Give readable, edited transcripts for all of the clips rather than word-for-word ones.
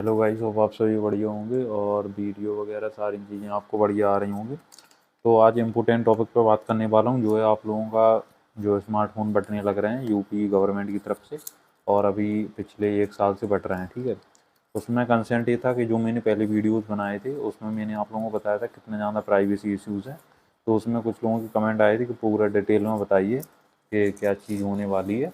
Hello guys, hope आप सभी बढ़िया होंगे और वीडियो वगैरह सारी चीज़ें आपको बढ़िया आ रही होंगी। तो आज इम्पोर्टेंट टॉपिक पर बात करने वाला हूँ, जो है आप लोगों का जो स्मार्टफोन बंटने लग रहे हैं यूपी गवर्नमेंट की तरफ से, और अभी पिछले 1 साल से बट रहे हैं। ठीक है, उसमें कंसेंट ये था कि जो मैंने पहले वीडियोज़ बनाए थे उसमें मैंने आप लोगों को बताया था कितने ज़्यादा प्राइवेसी इश्यूज़ हैं। तो उसमें कुछ लोगों की कमेंट आए थे कि पूरा डिटेल में बताइए कि क्या चीज़ होने वाली है,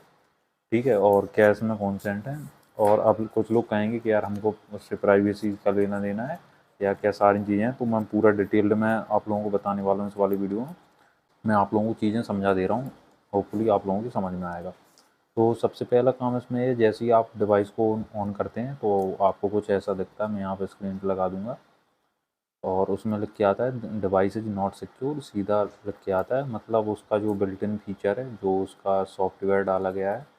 ठीक है, और क्या इसमें कॉन्सेंट है। और अब कुछ लोग कहेंगे कि यार हमको उससे प्राइवेसी का लेना देना है या क्या सारी चीज़ें हैं, तो मैं पूरा डिटेल्ड में आप लोगों को बताने वाला हूँ इस वाली वीडियो में। मैं आप लोगों को चीज़ें समझा दे रहा हूँ, होपफुली आप लोगों की समझ में आएगा। तो सबसे पहला काम इसमें है, जैसे ही आप डिवाइस को ऑन करते हैं तो आपको कुछ ऐसा दिखता है। मैं यहाँ पर स्क्रीन पर लगा दूँगा और उसमें लिख के आता है डिवाइस इज़ नॉट सिक्योर, सीधा लिख के आता है। मतलब उसका जो बिल्ट इन फीचर है, जो उसका सॉफ्टवेयर डाला गया है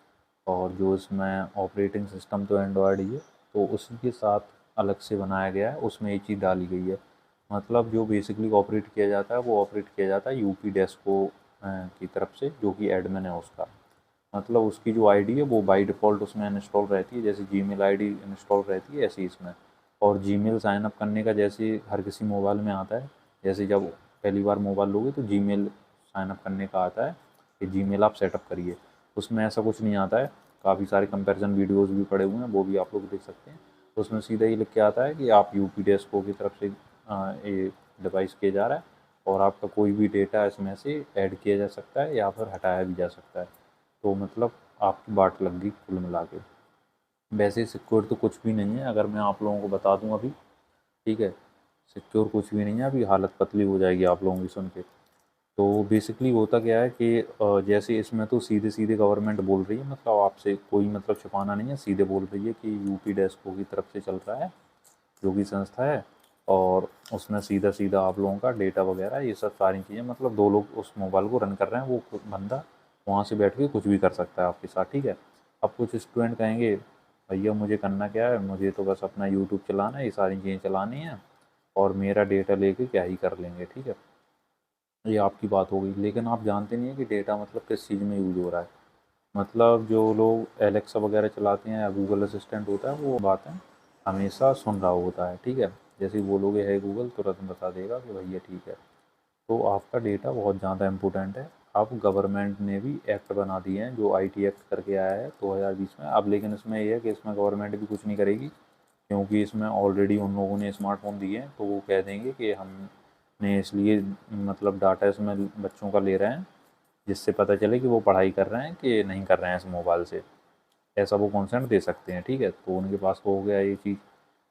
और जो इसमें ऑपरेटिंग सिस्टम तो एंड्रॉयड ही है, तो उसी के साथ अलग से बनाया गया है, उसमें ये चीज़ डाली गई है। मतलब जो बेसिकली ऑपरेट किया जाता है वो ऑपरेट किया जाता है यूपी डेस्को की तरफ से, जो कि एडमिन है उसका। मतलब उसकी जो आईडी है वो बाय डिफ़ॉल्ट उसमें इंस्टॉल रहती है, जैसे जीमेल आईडी इंस्टॉल रहती है ऐसे ही इसमें। और जीमेल साइन अप करने का जैसे हर किसी मोबाइल में आता है, जैसे जब पहली बार मोबाइल लोगे तो जीमेल साइन अप करने का आता है कि जीमेल आप सेटअप करिए। उसमें ऐसा कुछ नहीं आता है। काफ़ी सारे कंपैरिजन वीडियोज़ भी पड़े हुए हैं, वो भी आप लोग देख सकते हैं। तो उसमें सीधा ये लिख के आता है कि आप यूपी डेस्को की तरफ से ये डिवाइस किया जा रहा है और आपका कोई भी डेटा इसमें से ऐड किया जा सकता है या फिर हटाया भी जा सकता है। तो मतलब आपकी बाट लग गई कुल मिला के। वैसे सिक्योर तो कुछ भी नहीं है, अगर मैं आप लोगों को बता दूं अभी, ठीक है, सिक्योर कुछ भी नहीं है। अभी हालत पतली हो जाएगी आप लोगों की सुन के। तो बेसिकली होता क्या है कि जैसे इसमें तो सीधे सीधे गवर्नमेंट बोल रही है, मतलब आपसे कोई मतलब छिपाना नहीं है, सीधे बोल रही है कि यूपी डेस्को की तरफ से चल रहा है, जो भी संस्था है। और उसमें सीधा सीधा आप लोगों का डेटा वगैरह ये सब सारी चीज़ें, मतलब दो लोग उस मोबाइल को रन कर रहे हैं, वो बंदा वहाँ से बैठ के कुछ भी कर सकता है आपके साथ। ठीक है, अब कुछ स्टूडेंट कहेंगे भैया मुझे करना क्या है, मुझे तो बस अपना यूट्यूब चलाना है, ये सारी चीज़ें चलानी है और मेरा डेटा लेके क्या ही कर लेंगे। ठीक है, ये आपकी बात हो गई, लेकिन आप जानते नहीं हैं कि डेटा मतलब किस चीज़ में यूज हो रहा है। मतलब जो लोग एलेक्सा वगैरह चलाते हैं या गूगल असिस्टेंट होता है, वो बातें हमेशा सुन रहा होता है। ठीक है, जैसे ही बोलोगे है गूगल, तुरंत बता देगा कि भैया ठीक है। तो आपका डेटा बहुत ज़्यादा इम्पोर्टेंट है। अब गवर्नमेंट ने भी एक्ट बना दिए हैं, जो आईटी एक्ट करके आया है 2020 में। अब लेकिन इसमें ये है कि इसमें गवर्नमेंट भी कुछ नहीं करेगी, क्योंकि इसमें ऑलरेडी उन लोगों ने स्मार्टफोन दिए हैं, तो वो कह देंगे कि हमने इसलिए मतलब डाटा इसमें बच्चों का ले रहे हैं जिससे पता चले कि वो पढ़ाई कर रहे हैं कि नहीं कर रहे हैं इस मोबाइल से। ऐसा वो कॉन्सेंट दे सकते हैं। ठीक है, तो उनके पास तो हो गया ये चीज़।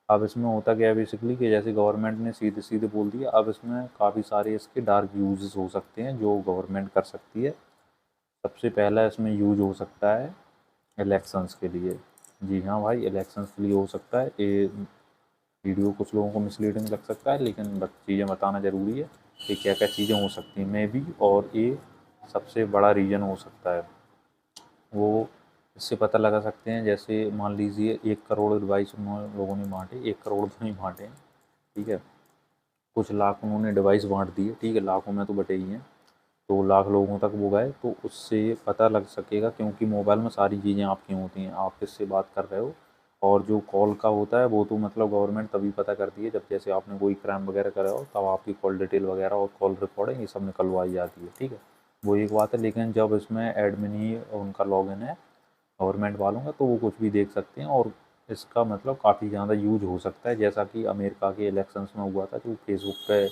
अब इसमें होता क्या है बेसिकली कि जैसे गवर्नमेंट ने सीधे सीधे बोल दिया, अब इसमें काफ़ी सारे इसके डार्क यूजेस हो सकते हैं जो गवर्नमेंट कर सकती है। सबसे पहला इसमें यूज हो सकता है इलेक्शंस के लिए। जी हाँ भाई, इलेक्शंस के लिए हो सकता है। ये वीडियो कुछ लोगों को मिसलीडिंग लग सकता है, लेकिन चीज़ें बताना ज़रूरी है कि क्या क्या चीज़ें हो सकती हैं मे बी, और ये सबसे बड़ा रीज़न हो सकता है। वो इससे पता लगा सकते हैं, जैसे मान लीजिए 1 करोड़ डिवाइस उन लोगों ने बाँटे, 1 करोड़ तो नहीं बाँटे हैं, ठीक है, कुछ लाख उन्होंने डिवाइस बाँट दिए। ठीक है, लाखों में तो बटे ही हैं, तो लाख लोगों तक वो गए, तो उससे पता लग सकेगा, क्योंकि मोबाइल में सारी चीज़ें आपकी होती हैं, आप किससे बात कर रहे हो। और जो कॉल का होता है वो तो मतलब गवर्नमेंट तभी पता करती है जब जैसे आपने कोई क्राइम वगैरह करा हो, तब आपकी कॉल डिटेल वगैरह और कॉल रिकॉर्डिंग ये सब निकलवाई जाती है। ठीक है, वो एक बात है। लेकिन जब इसमें एडमिन ही उनका लॉगिन है गवर्नमेंट वालों का, तो वो कुछ भी देख सकते हैं और इसका मतलब काफ़ी ज़्यादा यूज हो सकता है, जैसा कि अमेरिका के इलेक्शंस में हुआ था, जो फेसबुक पे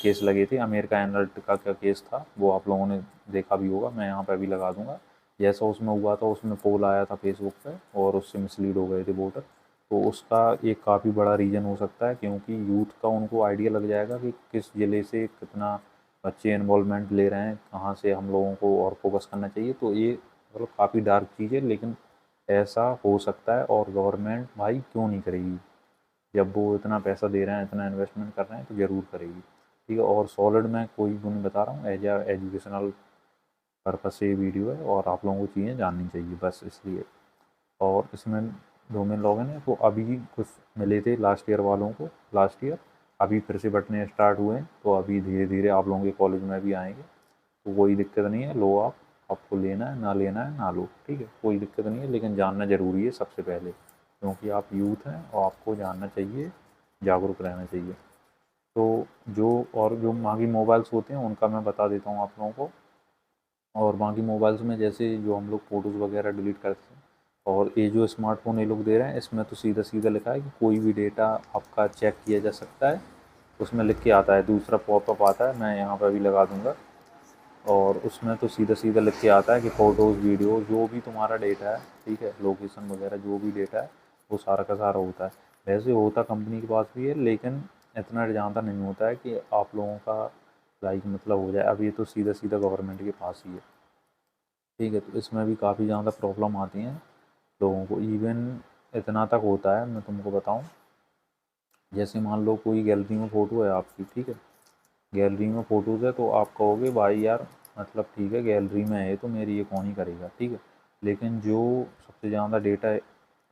केस लगे थे। अमेरिका एनालिटिका का केस था, वो आप लोगों ने देखा भी होगा, मैं यहाँ पे अभी लगा दूंगा। जैसा उसमें हुआ था, उसमें पोल आया था फेसबुक पे और उससे मिसलीड हो गए थे वोटर। तो उसका एक काफ़ी बड़ा रीज़न हो सकता है, क्योंकि यूथ का उनको आइडिया लग जाएगा कि किस ज़िले से कितना बच्चे इन्वॉल्वमेंट ले रहे हैं, कहाँ से हम लोगों को और फोकस करना चाहिए। तो ये मतलब काफ़ी डार्क चीज़ है, लेकिन ऐसा हो सकता है और गवर्नमेंट भाई क्यों नहीं करेगी। जब वो इतना पैसा दे रहे हैं, इतना इन्वेस्टमेंट कर रहे हैं, तो ज़रूर करेगी। ठीक है, और सॉलिड में कोई वो नहीं बता रहा हूँ, एज एजुकेशनल पर्पस से ये वीडियो है और आप लोगों को चीज़ें जाननी चाहिए बस इसलिए। और इसमें डोमेन लॉगिन है, तो अभी कुछ मिले थे लास्ट ईयर वालों को, लास्ट ईयर अभी फिर से बटने स्टार्ट हुए हैं, तो अभी धीरे धीरे आप लोगों के कॉलेज में भी आएंगे। तो कोई दिक्कत नहीं है, लो आपको लेना है ना लेना है ना लो, ठीक है, कोई दिक्कत नहीं है, लेकिन जानना ज़रूरी है सबसे पहले। क्योंकि आप यूथ हैं और आपको जानना चाहिए, जागरूक रहना चाहिए। तो जो बाकी मोबाइल्स होते हैं उनका मैं बता देता हूँ आप लोगों को। और बाकी मोबाइल्स में जैसे जो हम लोग फ़ोटोज़ वगैरह डिलीट करते हैं, और ये जो स्मार्टफ़ोन ये लोग दे रहे हैं इसमें तो सीधा सीधा लिखा है कि कोई भी डेटा आपका चेक किया जा सकता है, उसमें लिख के आता है। दूसरा पॉपअप आता है, मैं यहाँ पर भी लगा दूँगा, और उसमें तो सीधा सीधा लिख के आता है कि फ़ोटोज़ वीडियो जो भी तुम्हारा डेटा है, ठीक है, लोकेशन वगैरह जो भी डेटा है वो सारा का सारा होता है। वैसे होता कंपनी के पास भी है, लेकिन इतना ज़्यादा नहीं होता है कि आप लोगों का लाइक मतलब हो जाए। अब ये तो सीधा सीधा गवर्नमेंट के पास ही है, ठीक है। तो इसमें भी काफ़ी ज़्यादा प्रॉब्लम आती हैं लोगों को। इवन इतना तक होता है, मैं तुमको बताऊं, जैसे मान लो कोई गैलरी में फ़ोटो है आपकी, ठीक है, गैलरी में फ़ोटोज़ है, तो आप कहोगे भाई यार मतलब ठीक है गैलरी में है तो मेरी ये कौन ही करेगा, ठीक है। लेकिन जो सबसे ज़्यादा डेटा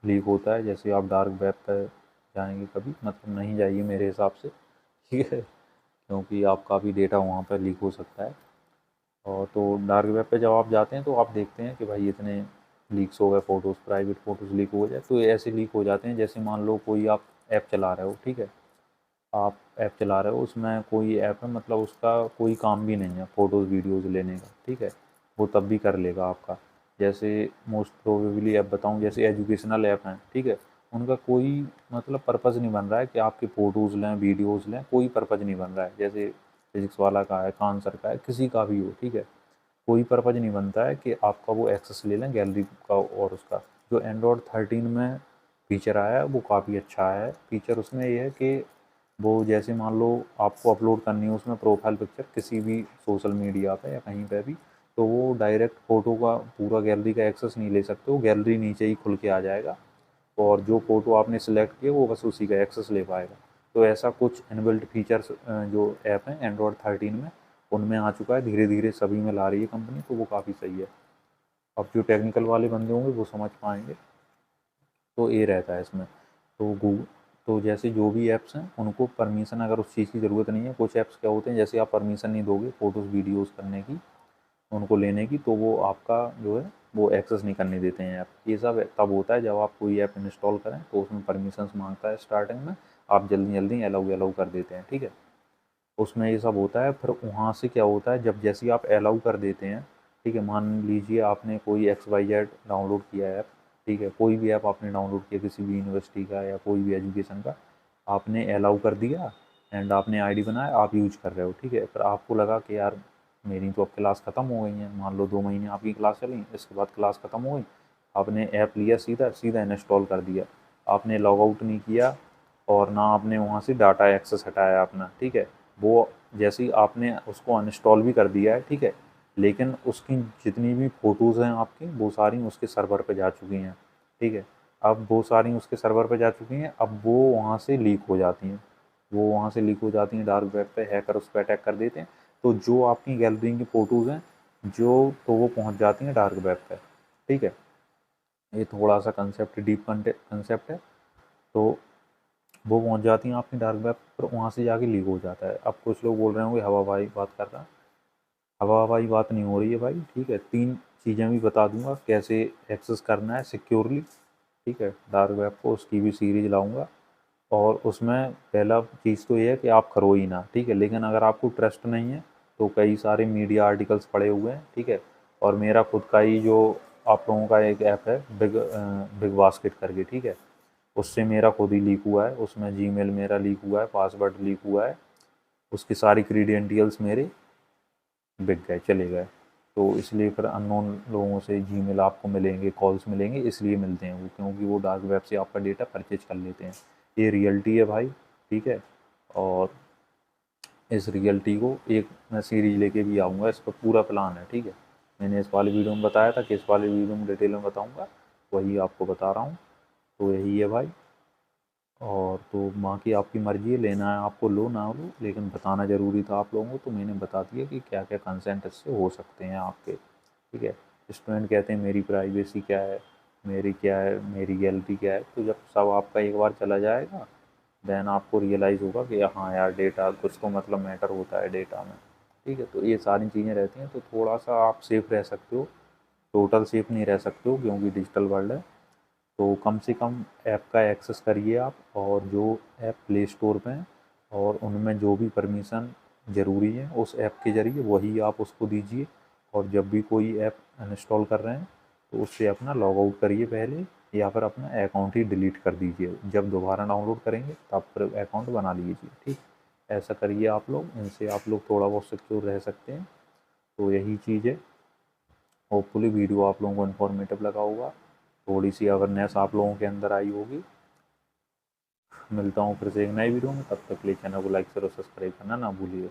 लीक होता है, जैसे आप डार्क वेब पर जाएंगे कभी, मतलब नहीं जाइए मेरे हिसाब से, ठीक है, क्योंकि आपका भी डेटा वहाँ पर लीक हो सकता है। और तो डार्क वेब पे जब आप जाते हैं तो आप देखते हैं कि भाई इतने लीक्स हो गए फ़ोटोज़, प्राइवेट फ़ोटोज़ लीक हो जाए। तो ये ऐसे लीक हो जाते हैं, जैसे मान लो कोई आप ऐप चला रहे हो, ठीक है, आप ऐप चला रहे हो, उसमें कोई ऐप है, मतलब उसका कोई काम भी नहीं है फ़ोटोज़ वीडियोज़ लेने का, ठीक है, वो तब भी कर लेगा आपका। जैसे मोस्ट प्रोबेबली ऐप बताऊँ, जैसे एजुकेशनल ऐप हैं, ठीक है, उनका कोई मतलब पर्पज़ नहीं बन रहा है कि आपके फ़ोटोज़ लें, वीडियोज़ लें, कोई पर्पज़ नहीं बन रहा है। जैसे फिज़िक्स वाला का है, खान सर का है, किसी का भी हो, ठीक है, कोई पर्पज़ नहीं बनता है कि आपका वो एक्सेस ले लें गैलरी का। और उसका जो एंड्रॉयड 13 में फ़ीचर आया है वो काफ़ी अच्छा है। फ़ीचर उसमें ये है कि वो जैसे मान लो आपको अपलोड करनी है उसमें प्रोफाइल पिक्चर किसी भी सोशल मीडिया पे या कहीं पे भी, तो वो डायरेक्ट फ़ोटो का पूरा गैलरी का एक्सेस नहीं ले सकते, वो गैलरी नीचे ही खुल के आ जाएगा, और जो फ़ोटो आपने सिलेक्ट किया वो बस उसी का एक्सेस ले पाएगा। तो ऐसा कुछ इनबिल्ट फीचर्स जो ऐप हैं एंड्रॉयड 13 में उनमें आ चुका है, धीरे धीरे सभी में ला रही है कंपनी, तो वो काफ़ी सही है। अब जो टेक्निकल वाले बंदे होंगे वो समझ पाएंगे। तो ये रहता है इसमें। तो गूगल, तो जैसे जो भी ऐप्स हैं उनको परमिशन अगर उस चीज़ की ज़रूरत नहीं है, कुछ ऐप्स क्या होते हैं जैसे आप परमिशन नहीं दोगे फ़ोटोज़ वीडियोज़ करने की, उनको लेने की, तो वो आपका जो है वो एक्सेस नहीं करने देते हैं ऐप। ये सब तब होता है जब आप कोई ऐप इंस्टॉल करें तो उसमें परमिशंस मांगता है स्टार्टिंग में, आप जल्दी जल्दी अलाउ अलाउ कर देते हैं, ठीक है, उसमें ये सब होता है। फिर वहाँ से क्या होता है, जब जैसे ही आप अलाउ कर देते हैं, ठीक है, मान लीजिए आपने कोई XYZ डाउनलोड किया है ऐप, ठीक है, कोई भी ऐप आपने डाउनलोड किया किसी भी यूनिवर्सिटी का या कोई भी एजुकेशन का, आपने अलाउ कर दिया एंड आपने आईडी बनाया, आप यूज कर रहे हो, ठीक है, फिर आपको लगा कि यार मेरी तो अब क्लास ख़त्म हो गई है, मान लो 2 महीने आपकी क्लास चली, इसके बाद क्लास ख़त्म हो गई, आपने ऐप लिया सीधा सीधा इंस्टॉल कर दिया, आपने लॉग आउट नहीं किया और ना आपने वहाँ से डाटा एक्सेस हटाया अपना, ठीक है, वो जैसे ही आपने उसको अनइंस्टॉल भी कर दिया है, ठीक है, लेकिन उसकी जितनी भी फ़ोटोज़ हैं आपकी वो सारी उसके सर्वर पे जा चुकी हैं, ठीक है, अब वो सारी उसके सर्वर पे जा चुकी हैं, अब वो वहाँ से लीक हो जाती हैं, वो वहाँ से लीक हो जाती हैं डार्क वेब पे, हैकर उस पर अटैक कर देते हैं, तो जो आपकी गैलरी की फ़ोटोज़ हैं जो, तो वो पहुँच जाती हैं डार्क वेब पे, ठीक है। ये थोड़ा सा कंसेप्ट डीप कंसेप्ट है। तो वो पहुँच जाती हैं आपकी डार्क वेब पर, वहाँ से जाके लीक हो जाता है। अब कुछ लोग बोल रहे होंगे हवा हवाई बात कर रहा है, हवा हवाई बात नहीं हो रही है भाई, ठीक है, 3 चीज़ें भी बता दूंगा कैसे एक्सेस करना है सिक्योरली, ठीक है, डार्क वेब को, उसकी भी सीरीज लाऊंगा। और उसमें पहला चीज़ तो ये है कि आप करो ही ना, ठीक है, लेकिन अगर आपको ट्रस्ट नहीं है तो कई सारे मीडिया आर्टिकल्स पड़े हुए हैं, ठीक है, और मेरा खुद का ही जो आप लोगों का एक ऐप है बिग बास्केट करके, ठीक है, उससे मेरा खुद ही लीक हुआ है, उसमें जीमेल मेरा लीक हुआ है, पासवर्ड लीक हुआ है, उसकी सारी क्रीडेंटियल्स मेरे बिक गए, चले गए। तो इसलिए फिर अननोन लोगों से जीमेल आपको मिलेंगे, कॉल्स मिलेंगे, इसलिए मिलते हैं वो, क्योंकि वो डार्क वेब से आपका डेटा परचेज कर लेते हैं। ये रियलिटी है भाई, ठीक है। और इस रियलिटी को एक मैं सीरीज लेके भी आऊँगा, इस पर पूरा प्लान है, ठीक है। मैंने इस वाले वीडियो में बताया था कि इस वाले वीडियो में डिटेल में बताऊँगा, वही आपको बता रहा हूँ। तो यही है भाई। और तो बाकी आपकी मर्ज़ी है, लेना है आपको लो ना लो, लेकिन बताना ज़रूरी था आप लोगों को, तो मैंने बता दिया कि क्या क्या कंसेंट इससे हो सकते हैं आपके, ठीक है। स्टूडेंट कहते हैं मेरी प्राइवेसी क्या है, मेरी क्या है, मेरी गैलरी क्या है, तो जब सब आपका एक बार चला जाएगा देन आपको रियलाइज़ होगा कि हाँ यार डेटा कुछ तो मतलब मैटर होता है डेटा में, ठीक है। तो ये सारी चीज़ें रहती हैं, तो थोड़ा सा आप सेफ़ रह सकते हो, टोटल सेफ़ नहीं रह सकते हो क्योंकि डिजिटल वर्ल्ड है। तो कम से कम ऐप का एक्सेस करिए आप, और जो ऐप प्ले स्टोर पे हैं और उनमें जो भी परमिशन ज़रूरी है उस ऐप के ज़रिए वही आप उसको दीजिए। और जब भी कोई ऐप इंस्टॉल कर रहे हैं तो उससे अपना लॉग आउट करिए पहले, या फिर अपना अकाउंट ही डिलीट कर दीजिए। जब दोबारा डाउनलोड करेंगे तब फिर अकाउंट बना लीजिए, ठीक। ऐसा करिए आप लोग, इनसे आप लोग थोड़ा बहुत सिक्योर रह सकते हैं। तो यही चीज़ है। होपफुली वीडियो आप लोगों को इन्फॉर्मेटिव लगा होगा, थोड़ी सी अवेयरनेस आप लोगों के अंदर आई होगी। मिलता हूँ फिर से एक नए वीडियो में, तब तक के लिए चैनल को लाइक शेयर और सब्सक्राइब करना ना भूलिए।